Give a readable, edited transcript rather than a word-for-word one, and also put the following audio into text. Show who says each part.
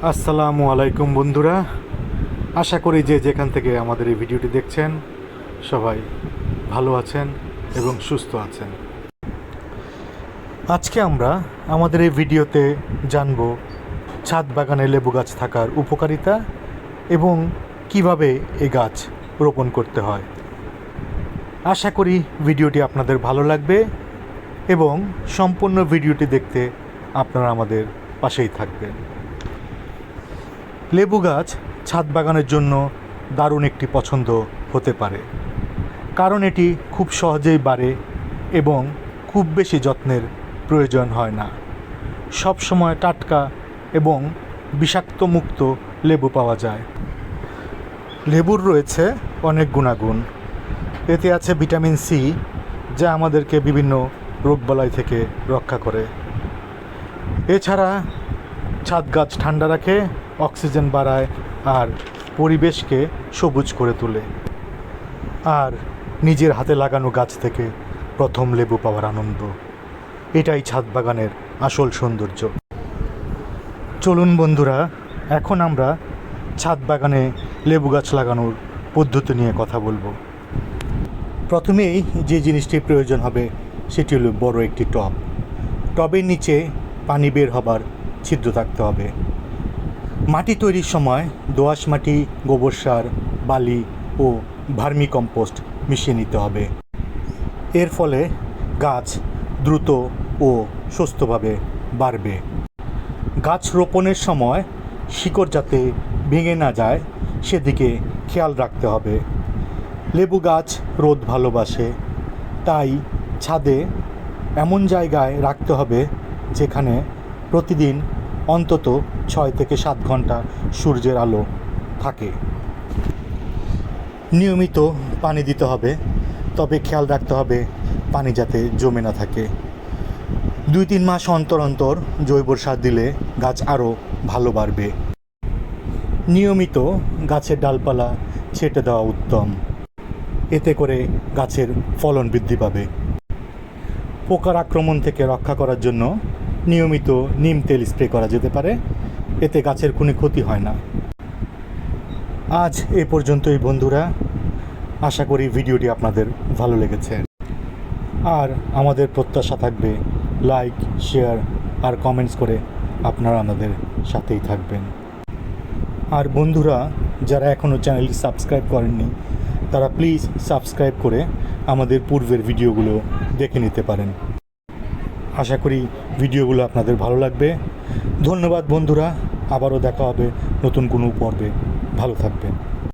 Speaker 1: আসসালামু আলাইকুম বন্ধুরা, আশা করি যে যেখান থেকে আমাদের এই ভিডিওটি দেখছেন সবাই ভালো আছেন এবং সুস্থ আছেন। আজকে আমরা আমাদের এই ভিডিওতে জানব ছাদ বাগানে লেবু গাছ থাকার উপকারিতা এবং কিভাবে এই গাছ রোপণ করতে হয়। আশা করি ভিডিওটি আপনাদের ভালো লাগবে এবং সম্পূর্ণ ভিডিওটি দেখতে আপনারা আমাদের পাশেই থাকবেন। লেবু গাছ ছাদ বাগানের জন্য দারুণ একটি পছন্দ হতে পারে, কারণ এটি খুব সহজেই বাড়ে এবং খুব বেশি যত্নের প্রয়োজন হয় না। সব সময় টাটকা এবং বিষাক্ত মুক্ত লেবু পাওয়া যায়। লেবুর রয়েছে অনেক গুণাগুণ। এতে আছে ভিটামিন সি, যা আমাদেরকে বিভিন্ন রোগবালাই থেকে রক্ষা করে। এছাড়া ছাদ গাছ ঠান্ডা রাখে, অক্সিজেন বাড়ায় আর পরিবেশকে সবুজ করে তোলে। আর নিজের হাতে লাগানো গাছ থেকে প্রথম লেবু পাওয়ার আনন্দ, এটাই ছাদ বাগানের আসল সৌন্দর্য। চলুন বন্ধুরা, এখন আমরা ছাদ বাগানে লেবু গাছ লাগানোর পদ্ধতি নিয়ে কথা বলবো। প্রথমেই যে জিনিসটির প্রয়োজন হবে সেটি হলো বড় একটি টব। টবের নিচে পানি বের হবার ছিদ্র থাকতে হবে। মাটি তৈরির সময় দোআঁশ মাটি, গোবর সার, বালি ও ভার্মি কম্পোস্ট মিশিয়ে নিতে হবে। এর ফলে গাছ দ্রুত ও সুস্থভাবে বাড়বে। গাছ রোপণের সময় শিকড় যাতে ভেঙে না যায় সেদিকে খেয়াল রাখতে হবে। লেবু গাছ রোদ ভালোবাসে, তাই ছাদে এমন জায়গায় রাখতে হবে যেখানে প্রতিদিন অন্তত 6 থেকে 7 ঘন্টা সূর্যের আলো থাকে। নিয়মিত পানি দিতে হবে, তবে খেয়াল রাখতে হবে পানি যাতে জমে না থাকে। 2-3 মাস অন্তর অন্তর জৈব সার দিলে গাছ আরও ভালো বাড়বে। নিয়মিত গাছের ডালপালা ছেঁটে দেওয়া উত্তম, এতে করে গাছের ফলন বৃদ্ধি পাবে। পোকার আক্রমণ থেকে রক্ষা করার জন্য নিয়মিত নিম তেল স্প্রে করা যেতে পারে, এতে গাছের কোনো ক্ষতি হয় না। আজ এ পর্যন্তই বন্ধুরা, আশা করি ভিডিওটি আপনাদের ভালো লেগেছে। আর আমাদের প্রত্যাশা থাকবে লাইক, শেয়ার আর কমেন্টস করে আপনারা আমাদের সাথেই থাকবেন। আর বন্ধুরা, যারা এখনও চ্যানেলটি সাবস্ক্রাইব করেননি তারা প্লিজ সাবস্ক্রাইব করে আমাদের পূর্বের ভিডিওগুলো দেখে নিতে পারেন। আশা করি ভিডিওগুলো আপনাদের ভালো লাগবে। ধন্যবাদ বন্ধুরা, আবারও দেখা হবে নতুন কোনো পর্বে। ভালো থাকবেন।